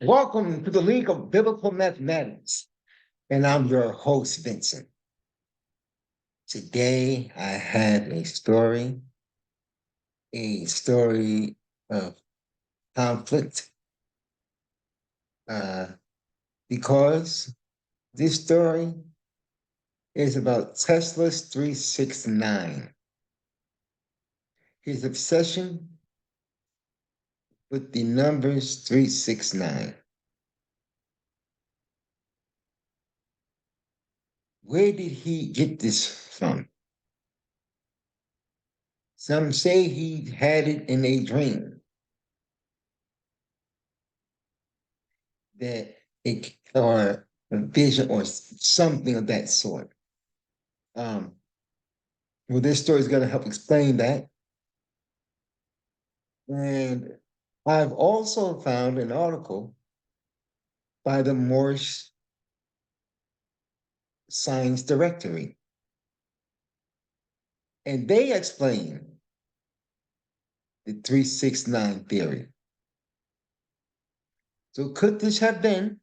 Welcome to the League of Biblical Mathematics, and I'm your host, Vincent. Today, I have a story of conflict, uh, because this story is about Tesla's 369, his obsession with the numbers 369. Where did he get this from? Some say he had it in a dream that it or a vision or something of that sort. Um, well, this story is going to help explain that. And I've also found an article by the Moorish Science Directory, and they explain the 369 theory. So could this have been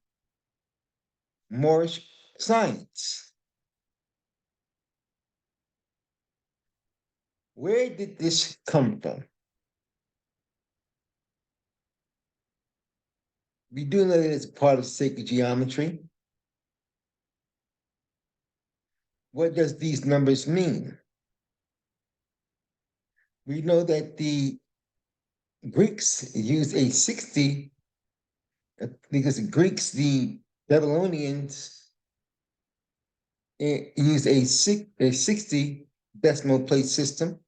Moorish science? Where did this come from? We do know that it's part of sacred geometry. What does these numbers mean? We know that the Greeks used a 60, because the Greeks, the Babylonians, used a 60 decimal place system.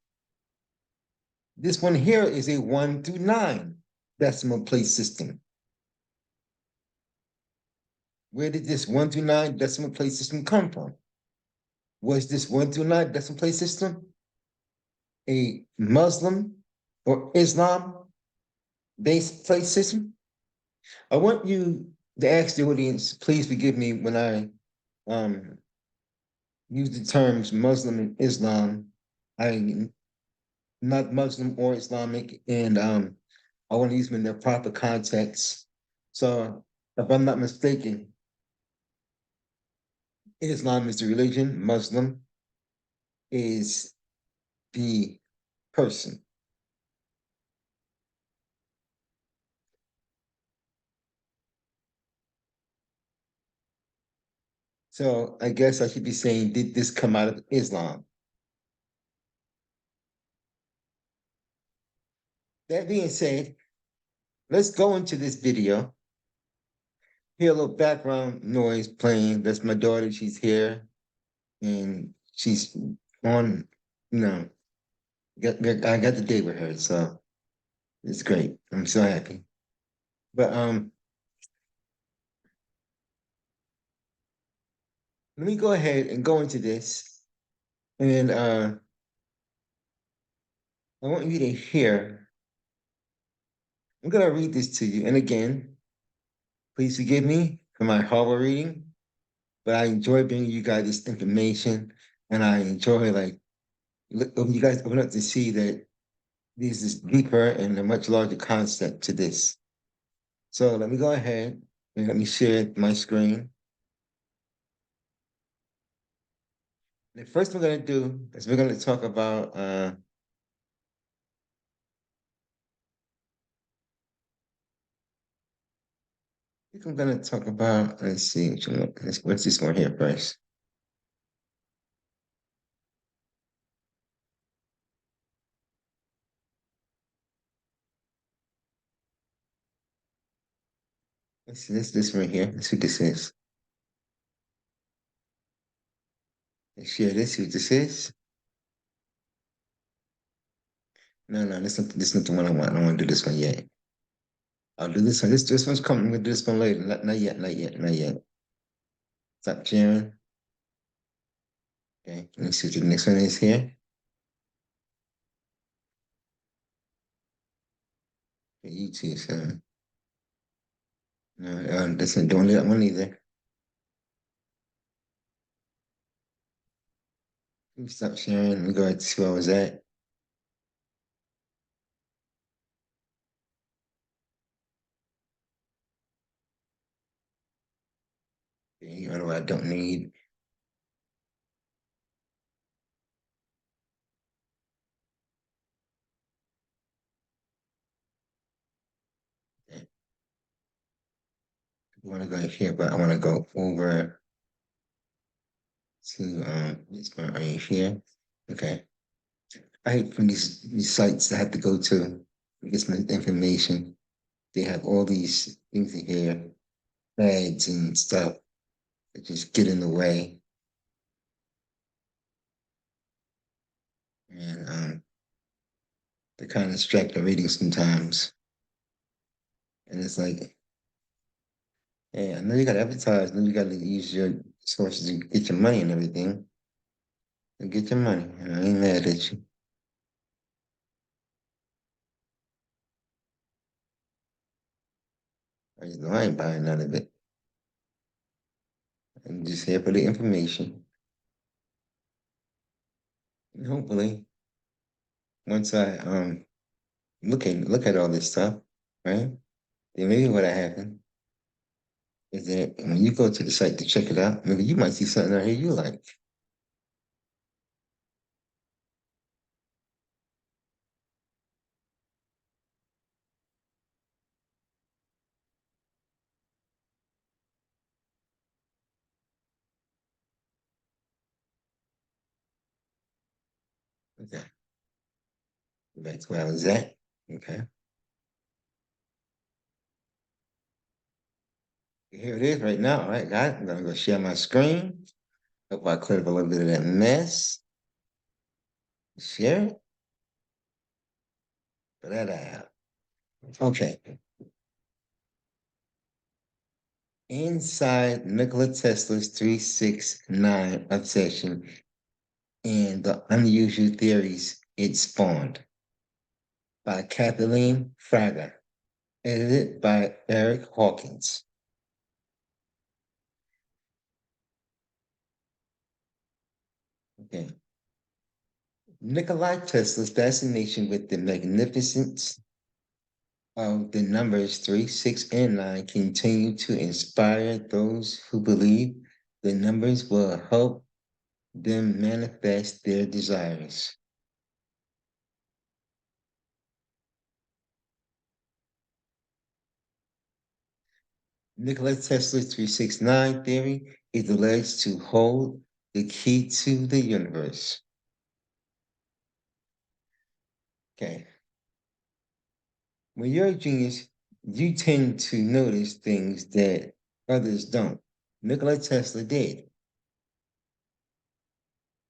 This one here is a 1 through 9 decimal place system. Where did this 1 through 9 decimal place system come from? Was this 1 through 9 decimal place system a Muslim or Islam based place system? I want you to ask the audience, please forgive me when I use the terms Muslim and Islam. I'm not Muslim or Islamic, and I want to use them in their proper context. So, if I'm not mistaken, Islam is the religion, Muslim is the person. So, I guess I should be saying, did this come out of Islam? That being said, let's go into this video. Hear a little background noise playing. That's my daughter. She's here and she's on, you know, I got the day with her. So it's great. I'm so happy. But let me go ahead and go into this. And I want you to hear. I'm gonna read this to you. And again, please forgive me for my horrible reading, but I enjoy bringing you guys this information, and I enjoy when you guys open up to see that this is deeper and a much larger concept to this. So let me go ahead and let me share my screen. The first we're going to do is we're going to talk about I think I'm going to talk about, let's see, what's this one here first? Let's see, this one here. Let's see what this is. Let's share this, see what this is. No, this is not the one I want. I don't want to do this one yet. I'll do this one. This one's coming. I'm going to do this one later. Not yet, not yet, not yet. Stop sharing. Okay, let's see what the next one is here. Okay, YouTube, so. No, that's not doing that one either. Let me stop sharing. Let me go ahead and see where I was at. You know, I don't need. I want to go here, but I want to go over to this part right here. Okay. I hate from these sites I have to go to get some information. They have all these things in here, ads and stuff that just get in the way. And they kind of distract the reading sometimes. And it's like, hey, I know you got to advertise, I know you got to use your sources to get your money and everything. And get your money. I ain't mad at you. I ain't buying none of it. I'm just here for the information. And hopefully, once I look at all this stuff, right? Then maybe what'll happen is that when you go to the site to check it out, maybe you might see something out here you like. Okay. That's where I was at. Okay. Here it is right now. All right, guys. I'm gonna go share my screen. Hope I cleared up a little bit of that mess. Share it. Put that out. Okay. Inside Nikola Tesla's 369 obsession and the unusual theories it spawned by Kathleen Fraga, edited by Eric Hawkins. Okay. Nikola Tesla's fascination with the magnificence of the numbers 3, 6, and 9 continue to inspire those who believe the numbers will help them manifest their desires. Nikola Tesla's 369 theory is alleged to hold the key to the universe. Okay. When you're a genius, you tend to notice things that others don't. Nikola Tesla did.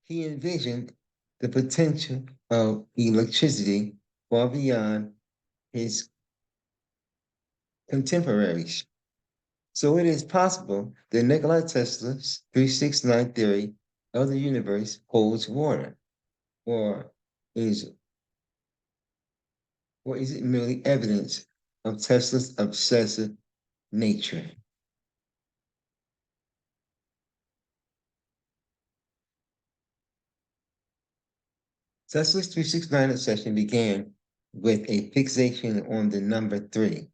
He envisioned the potential of electricity far beyond his contemporaries. So it is possible that Nikola Tesla's 369 theory of the universe holds water, or is or is it merely evidence of Tesla's obsessive nature? Tesla's 369 obsession began with a fixation on the number 3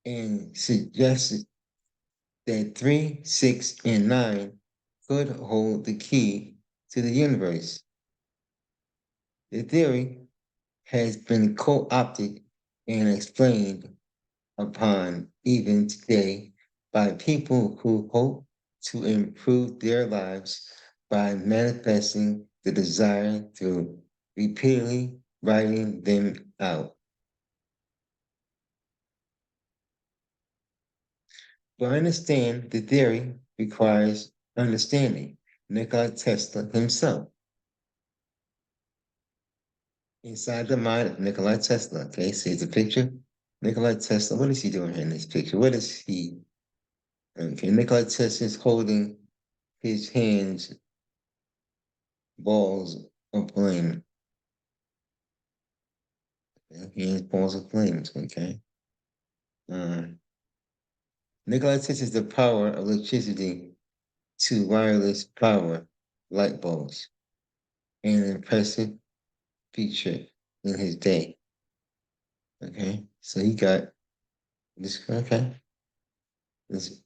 and suggested that 3, 6, and 9 could hold the key to the universe. The theory has been co opted and explained upon even today by people who hope to improve their lives by manifesting the desire through repeatedly writing them out. To understand the theory requires understanding Nikola Tesla himself. Inside the mind of Nikola Tesla, okay, see the picture? Nikola Tesla, what is he doing here in this picture? What is he? Okay, Nikola Tesla is holding his hands, balls of flame. Okay, hands, balls of flames, okay? Uh, Nikola Tesla is the power of electricity to wireless power light bulbs, an impressive feature in his day. Okay, so he got this. Okay, this.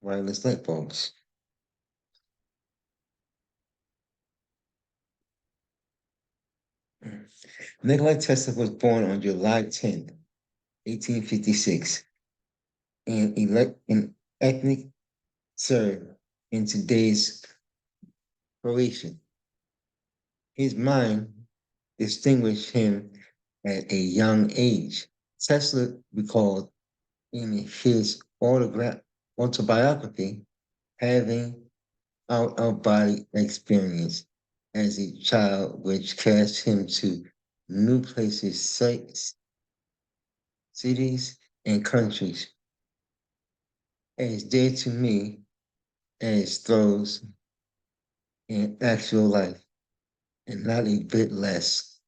wireless light bulbs. Nikola Tesla was born on July 10th, 1856, in ethnic Serb in today's Croatia. His mind distinguished him at a young age. Tesla recalled in his autobiography having out of body experience as a child, which cast him to new places, sites, cities, and countries, as dear to me as those in actual life, and not a bit less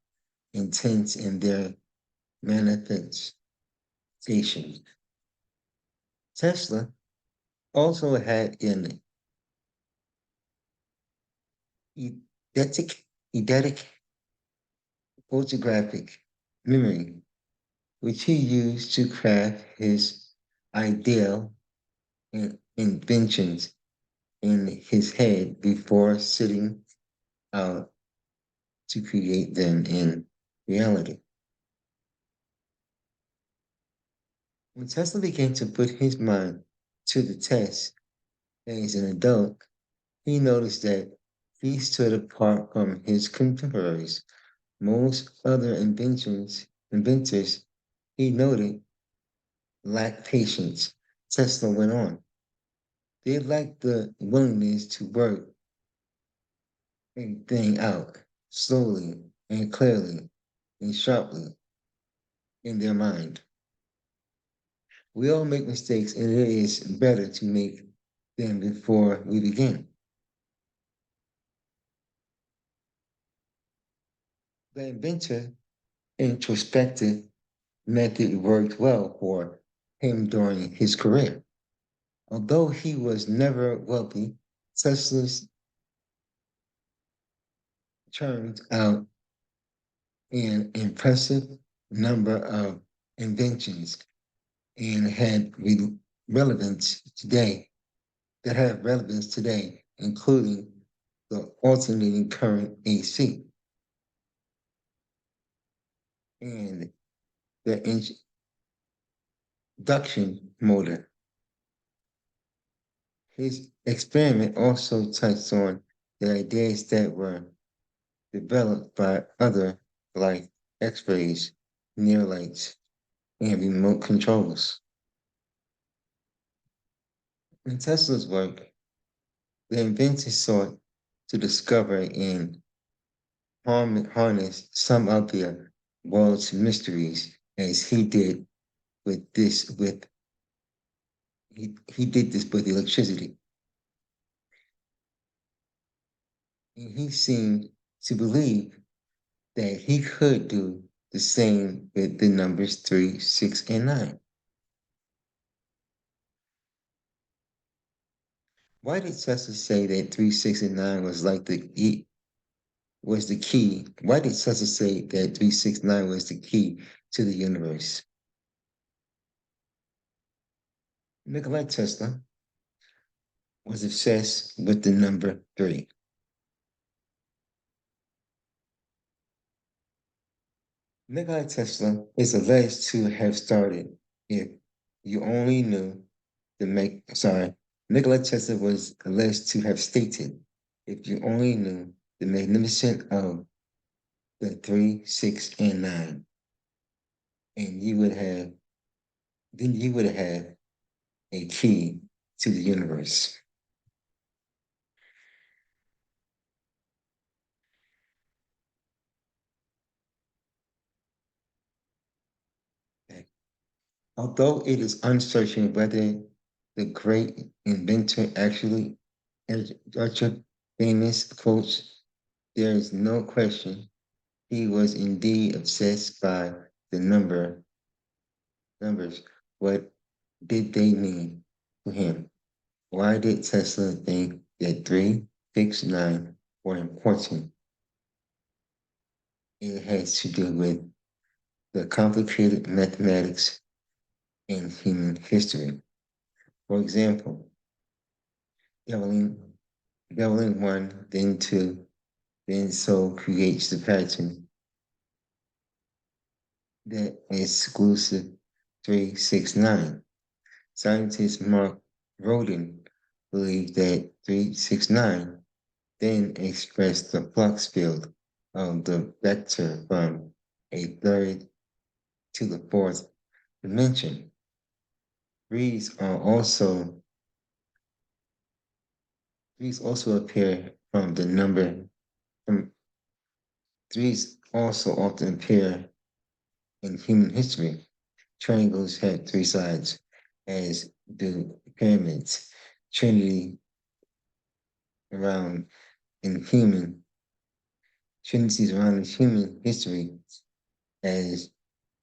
intense in their manifestation. Tesla also had an eidetic, eidetic photographic memory, which he used to craft his ideal inventions in his head before sitting out to create them in reality. When Tesla began to put his mind to the test as an adult, he noticed that he stood apart from his contemporaries. Most other inventors, he noted, lacked patience. Tesla went on. They lacked the willingness to work a thing out slowly and clearly and sharply in their mind. We all make mistakes, and it is better to make them before we begin. The inventor introspective method worked well for him during his career. Although he was never wealthy, Tesla's turned out an impressive number of inventions and had relevance today that have relevance today, including the alternating current AC and the induction motor. His experiment also touched on the ideas that were developed by other like X-rays, near lights, and remote controls. In Tesla's work, the inventor sought to discover and harness some of the world's mysteries as he did this with electricity. And he seemed to believe that he could do the same with the numbers 3, 6, and 9. Why did Tesla say that 3, 6, and 9 was the key? Why did Tesla say that 369 was the key to the universe? Nikola Tesla was obsessed with the number 3. Nikola Tesla is alleged to have started, if you only knew the make, sorry, Nikola Tesla was alleged to have stated, if you only knew the magnificence of the 3, 6, and 9, and then you would have a key to the universe. Okay. Although it is uncertain whether the great inventor actually uttered famous quotes, there is no question he was indeed obsessed by the numbers. What did they mean to him? Why did Tesla think that 3, 6, 9 were important? It has to do with the complicated mathematics in human history. For example, Leveling, leveling one, then two, then so creates the pattern that exclusive 369. Scientist Mark Rodin believed that 369 then expressed the flux field of the vector from a third to the fourth dimension. Threes are also threes also appear from the number from threes also often appear in human history. Triangles have three sides, as do pyramids. Trinity around in human trinities around in human history as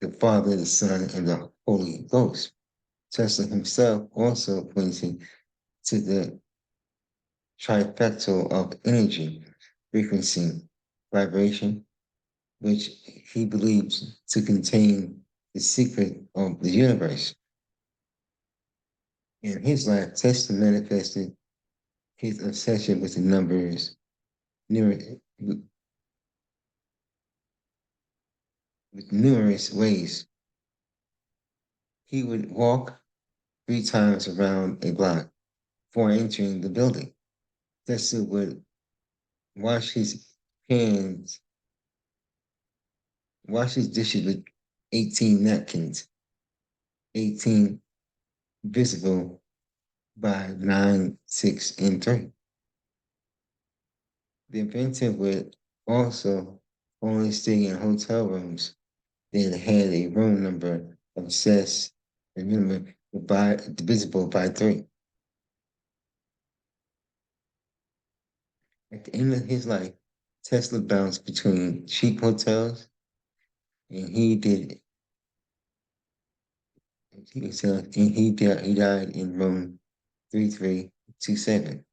the Father, the Son, and the Holy Ghost. Tesla himself also pointed to the trifecta of energy, frequency, vibration, which he believes to contain the secret of the universe. In his life, Tesla manifested his obsession with the numbers with numerous ways. He would walk 3 times around a block before entering the building. Tesla would wash his hands, wash his dishes with 18 napkins, 18 visible by 9, 6, and 3. The inventor would also only stay in hotel rooms that had a room number obsessed and minimum divisible by 3. At the end of his life, Tesla bounced between cheap hotels and he died in room 3327.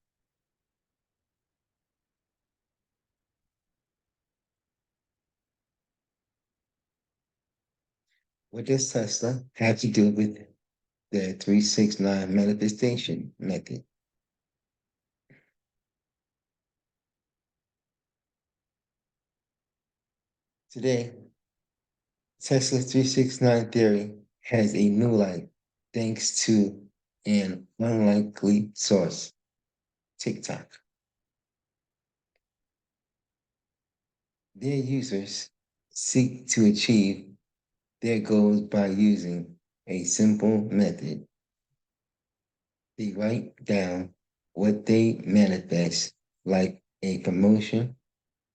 What does Tesla have to do with the 369 manifestation method? Today, Tesla's 369 theory has a new light thanks to an unlikely source, TikTok. Their users seek to achieve their goals by using a simple method. They write down what they manifest, like a promotion,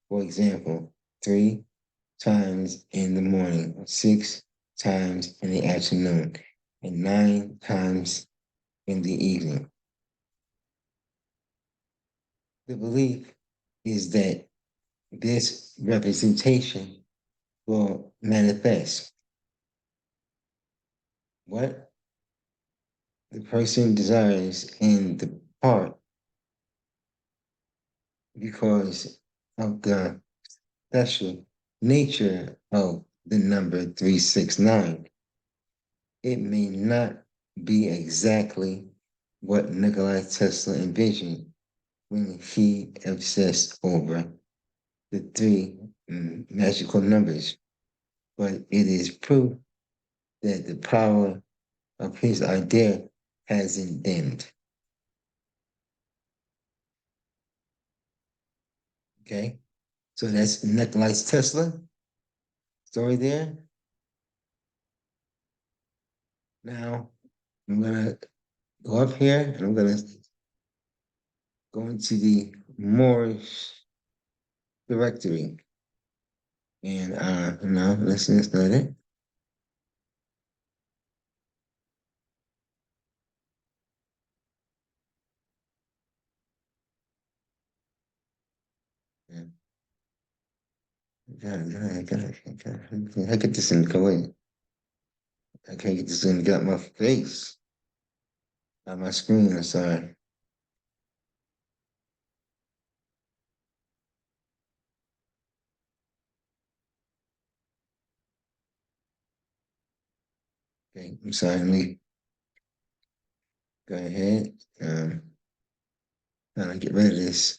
for example, 3 times in the morning, 6 times in the afternoon, and 9 times in the evening. The belief is that this representation will manifest what the person desires in the part because of the special nature of the number 369. It may not be exactly what Nikola Tesla envisioned when he obsessed over the three magical numbers, but it is proof that the power of his idea hasn't dimmed. Okay, so that's Nikola Tesla story there. Now I'm gonna go up here and I'm gonna go into the Moorish directory. And now let's get started. Yeah. I get this in go away. I can't get this in to get out my face. Out my screen, I'm sorry. Okay, I'm sorry, let me go ahead. Trying to get rid of this.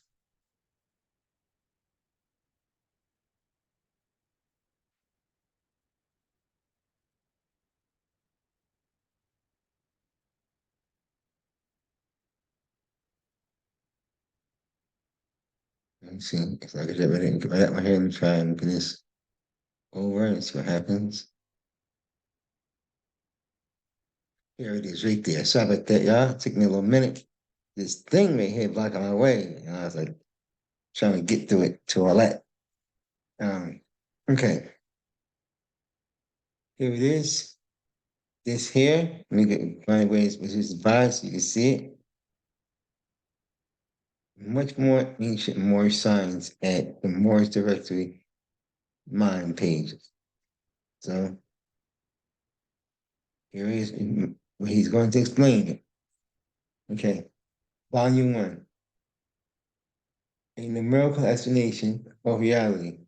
Let me see if I can get rid of it. Get rid of my hair and try and get this over and see what happens. Here it is right there. Sorry about that, y'all. It took me a little minute. This thing right here blocking my way. And I was like trying to get through it to all that. Okay. Here it is. This here, let me get find ways which is the bias, so you can see it. Much more ancient Moorish signs at the Moorish directory mine page. So here is what he's going to explain it. Okay. Volume 1. A numerical explanation of reality.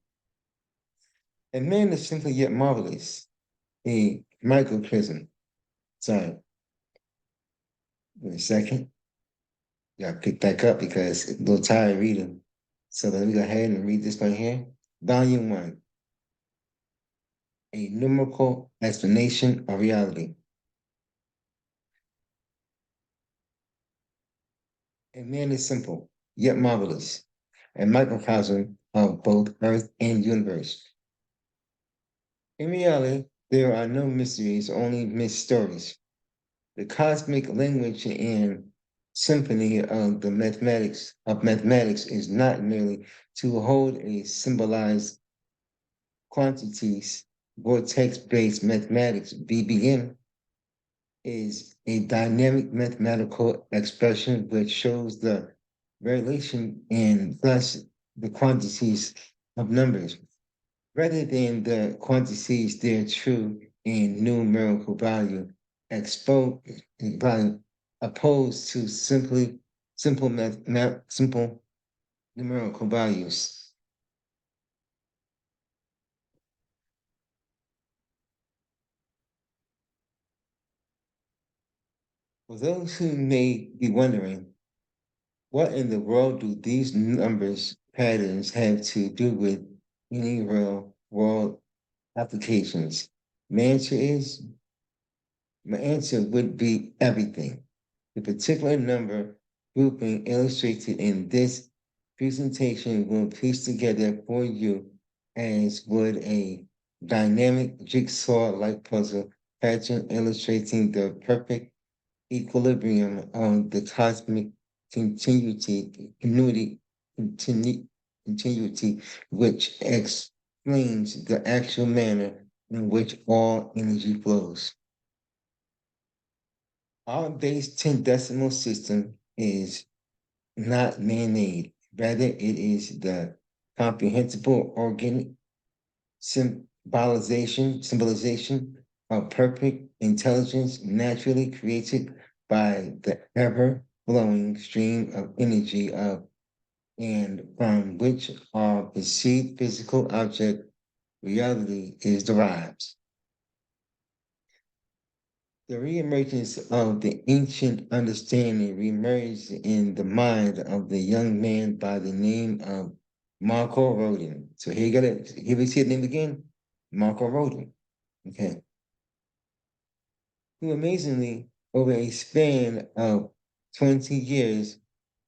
A man is simply yet marvelous. A microcosm. Sorry. Wait a second. Gotta pick back up because it's a little tired reading. So let me go ahead and read this one here. Volume 1. A numerical explanation of reality. A man is simple, yet marvelous, a microcosm of both earth and universe. In reality, there are no mysteries, only mysteries. The cosmic language and symphony of the mathematics is not merely to hold a symbolized quantities. Vortex-based mathematics, (VBM), is a dynamic mathematical expression which shows the relation and thus the quantities of numbers, rather than the quantities their true and numerical value, value opposed to simple numerical values. For those who may be wondering, what in the world do these numbers patterns have to do with any real world applications? My answer is, my answer would be everything. The particular number grouping illustrated in this presentation will piece together for you as would a dynamic jigsaw-like puzzle pattern illustrating the perfect equilibrium of the cosmic continu- continuity, which explains the actual manner in which all energy flows. Our base 10 decimal system is not man-made. Rather, it is the comprehensible organic symbolization of perfect intelligence naturally created by the ever-flowing stream of energy of and from which our perceived physical object reality is derived. The reemergence of the ancient understanding reemerged in the mind of the young man by the name of Marco Rodin. So here you got it. Here we see the name again, Marco Rodin. Okay. Who amazingly, over a span of 20 years,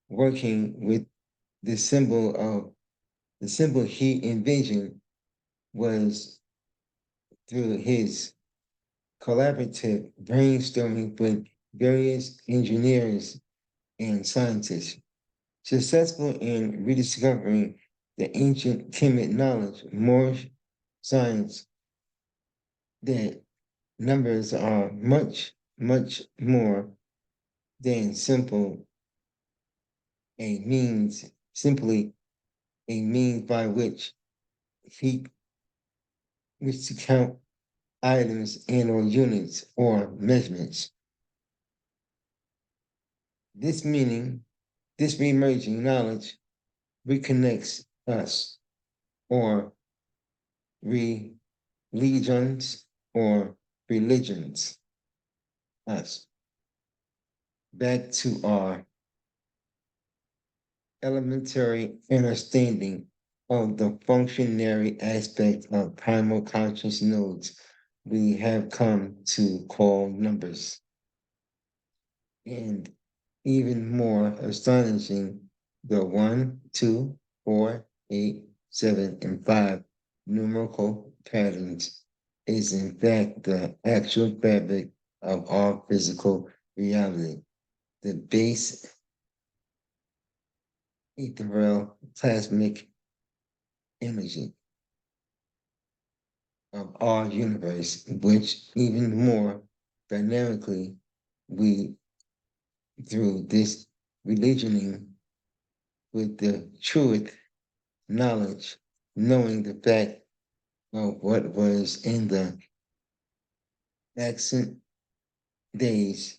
working with the symbol he envisioned was through his collaborative brainstorming with various engineers and scientists, successful in rediscovering the ancient Kemet knowledge, Moorish science, that numbers are much, much more than simply a means by which he wished to count items and or units or measurements. This meaning, this reemerging knowledge reconnects us or religions or religions us back to our elementary understanding of the functionary aspect of primal conscious nodes we have come to call numbers. And even more astonishing, the 1, 2, 4, 8, 7, and 5 numerical patterns is in fact the actual fabric of all physical reality. The base ethereal plasmic energy of our universe, which even more dynamically we, through this religioning with the truth, knowledge, knowing the fact of what was in the ancient days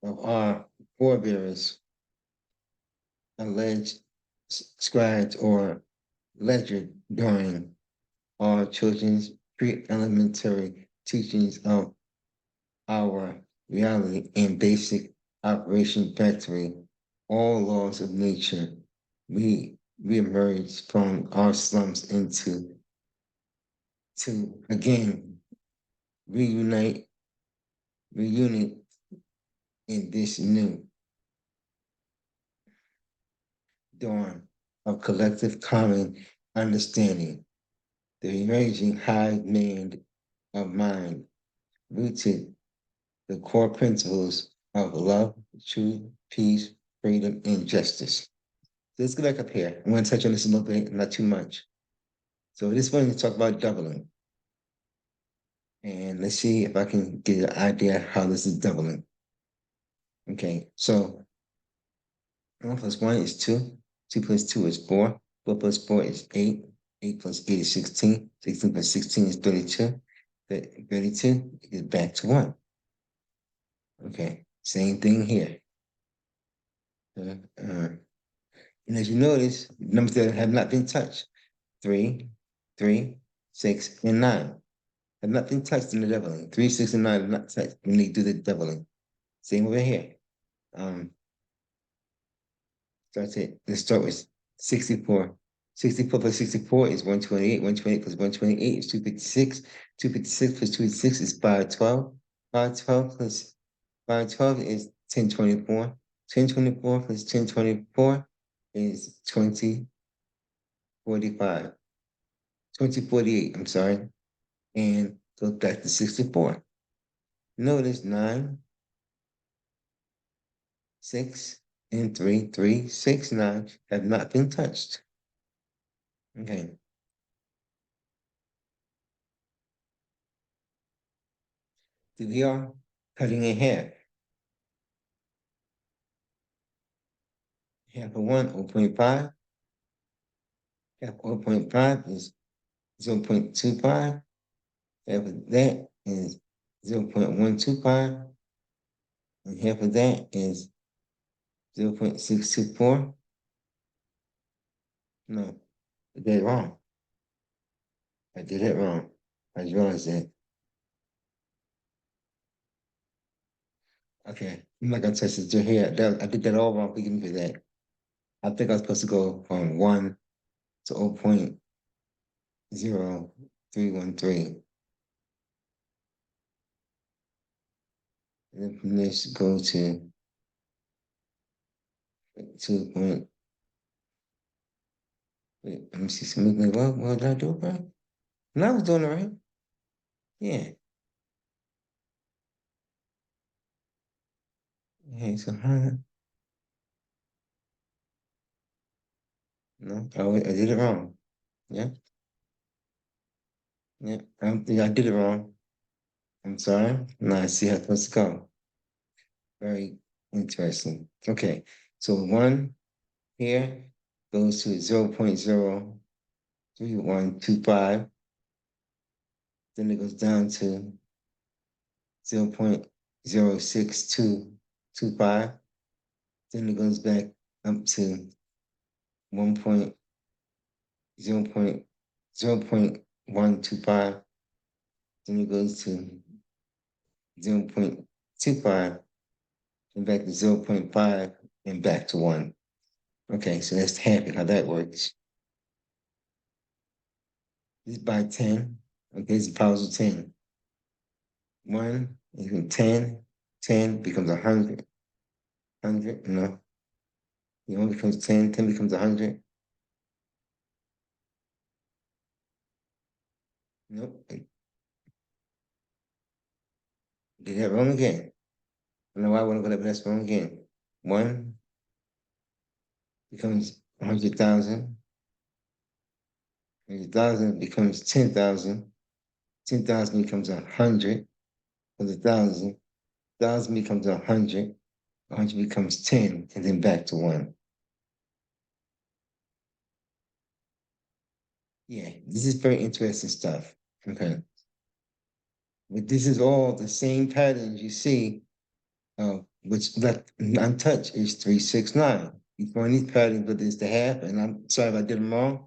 of our forebears, alleged scribed or ledgered during our children's pre-elementary teachings of our reality and basic operation factory, all laws of nature, we emerge from our slums into to again reunite in this new dawn of collective common understanding, the emerging high demand of mind, rooted the core principles of love, truth, peace, freedom, and justice. Let's go back up here. I'm going to touch on this a little bit, not too much. So this one, we talk about doubling. And let's see if I can get an idea how this is doubling. Okay, so 1 plus 1 is 2. 2 plus 2 is 4. 4 plus 4 is 8. 8 plus 8 is 16. 16 plus 16 is 32. 32 is back to 1. Okay, same thing here. And as you notice, numbers that have not been touched, 3, 3, 6, and 9 have not been touched in the doubling. 3, 6, and 9 have not touched when they do the doubling. Same over here. Let's start with 64. 64 plus 64 is 128. 128 plus 128 is 256. 256 plus 256 is 512. 512 plus 512 is 1024. 1024 plus 1024 is 2045. 2048, I'm sorry. And goes back to 64. Notice 9, 6, and 3, 3, 6, 9 have not been touched. Okay. So we are cutting in half. Half of 1, 0.5. Half of 0.5 is 0.25. Half of that is 0.125. And half of that is 0.624. No, I did it wrong. I did it wrong. I realized that. Okay, I'm not gonna touch this here. I did that all wrong. Forgive me for that. I think I was supposed to go from 1 to 0.0313. And then from this go to 2 point. Wait, let me see something. What did I do, bro? No, I was doing it right. Yeah. Okay, so no, I did it wrong. Yeah, yeah. Yeah, I did it wrong. I'm sorry. Now I see how it's supposed to go. Very interesting. Okay, so 1 here goes to 0.03125. Then it goes down to 0.06225. Then it goes back up to 0.125. Then it goes to 0.25 and back to 0.5 and back to 1. Okay, so that's half it, how that works. This is by 10. Okay, it's the powers of 10. 1 equals 10. 10 becomes 100. 100, no. The 1 becomes 10. 10 becomes 100. Nope. Did that wrong again. I don't know why I want to go that, but that's wrong again. 1 becomes 100,000. 100,000 becomes 10,000. 10,000 becomes 100. 100,000. 1,000 becomes 100. 100 becomes 10, and then back to 1. Yeah, this is very interesting stuff. Okay. But this is all the same patterns you see, which left untouched is 369. You find these patterns, but it's the half, and I'm sorry if I did them wrong.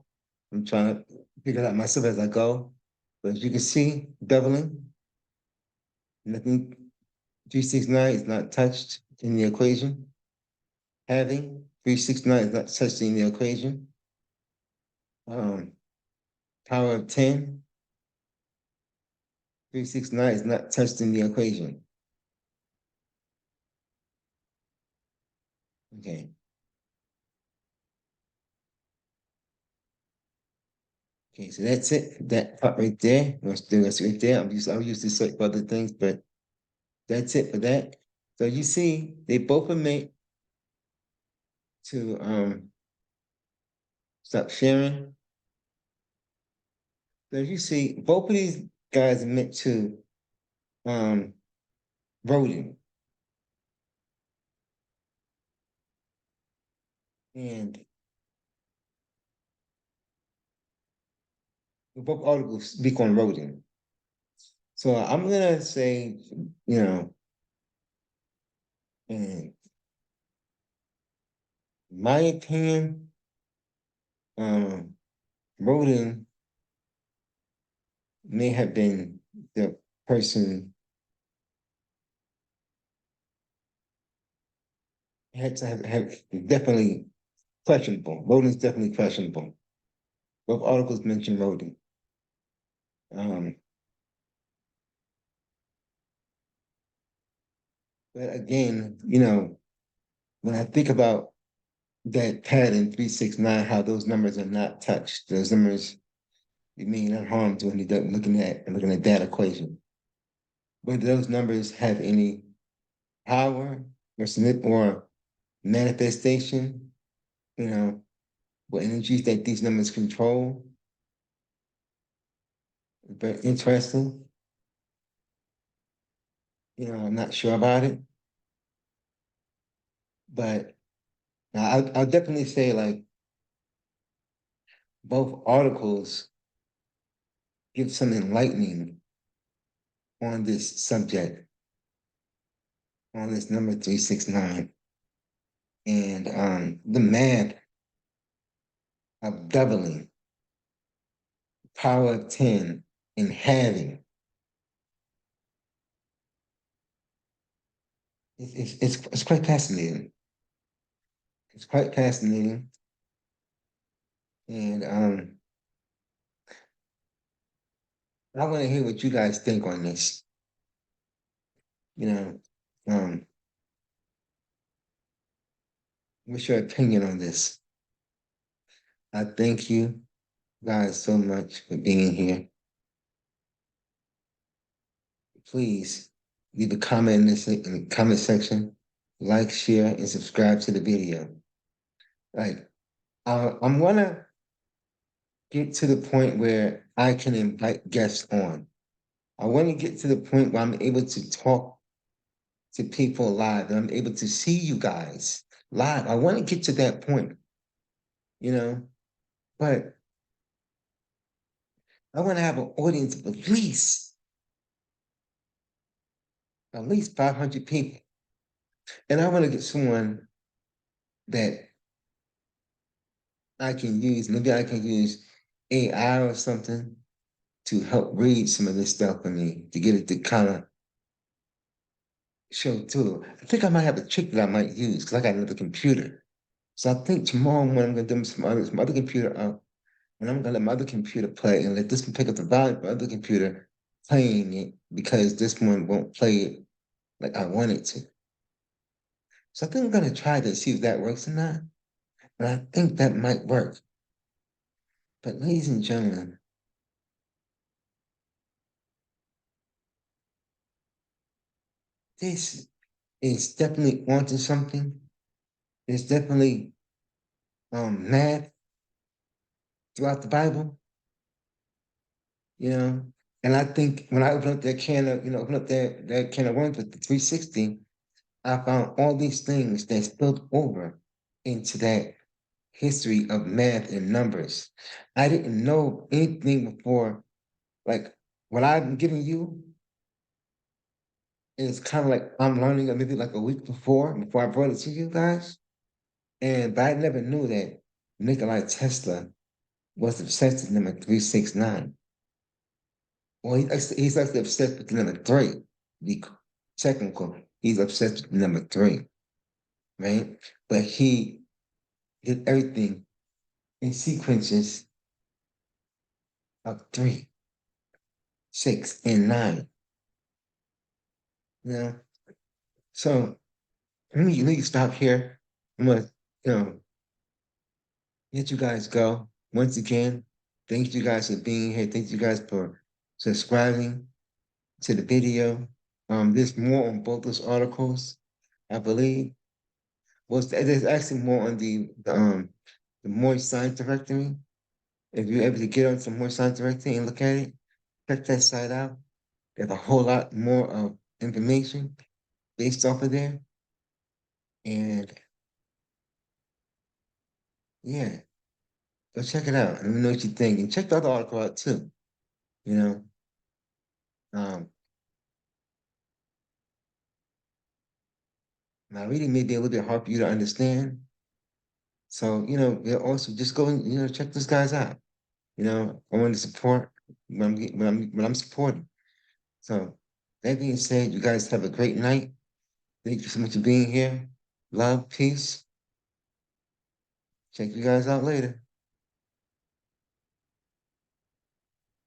I'm trying to figure it out myself as I go. But as you can see, doubling, nothing, 369 is not touched in the equation. Having 369 is not touched in the equation. Um, power of 10, 369 is not touched in the equation. Okay. Okay, so that's it. That part right there. That's right there. I'll use this for other things, but that's it for that. So you see, they both are meant to stop sharing. So you see, both of these guys are meant to um voting. And both articles speak on voting. So I'm gonna say, you know, in my opinion, um, voting may have been the person had to have definitely questionable. Voting is definitely questionable. Both articles mention voting. Um, but again, when I think about that pattern 369, how those numbers are not touched, those numbers mean no harm to any looking at that equation. Whether those numbers have any power or manifestation, what energies that these numbers control, very interesting. I'm not sure about it, but I'll definitely say like both articles give some enlightening on this subject, on this number 369. And the math of doubling, power of 10, and having. It's quite fascinating. It's quite fascinating. And I want to hear what you guys think on this. You know, um, what's your opinion on this? I thank you guys so much for being here. Please leave a comment in the comment section, like, share, and subscribe to the video. Like, I'm gonna get to the point where I can invite guests on. I want to get to the point where I'm able to talk to people live and I'm able to see you guys live. I want to get to that point, you know, but I want to have an audience of at least 500 people. And I want to get someone that I can use. Maybe I can use AI or something to help read some of this stuff for me, to get it to kind of show too. I think I might have a trick that I might use because I got another computer. So I think tomorrow when I'm gonna do some other computer when I'm gonna let my other computer play and let this one pick up the volume of the other computer playing it because this one won't play it like I want it to. So I think I'm gonna try to see if that works or not. And I think that might work. But ladies and gentlemen, this is definitely onto something. There's definitely math throughout the Bible, you know. And I think when I open up that can of, open up that can of worms with the 360, I found all these things that spilled over into that history of math and numbers. I didn't know anything before. Like what I'm giving you is kind of like I'm learning it maybe like a week before I brought it to you guys. And but I never knew that Nikola Tesla was obsessed with number 369. Well, he's actually obsessed with the number three. The technical, he's obsessed with the number three, right? But he did everything in sequences of three, 6, and 9. You know, so let me stop here. I'm gonna, you know, let you guys go. Once again, thank you guys for being here. Thank you guys for subscribing to the video. There's more on both those articles, I believe. Well, there's actually more on the Moorish Science Directory. If you're able to get on some more Science Directory and look at it, check that site out. There's a whole lot more of information based off of there. And yeah, go check it out. Let me know what you think. And check the other article out too. You know, um, my reading may be a little bit hard for you to understand. So, yeah, also just go and, check those guys out. I want to support when I'm supporting. So that being said, you guys have a great night. Thank you so much for being here. Love, peace. Check you guys out later.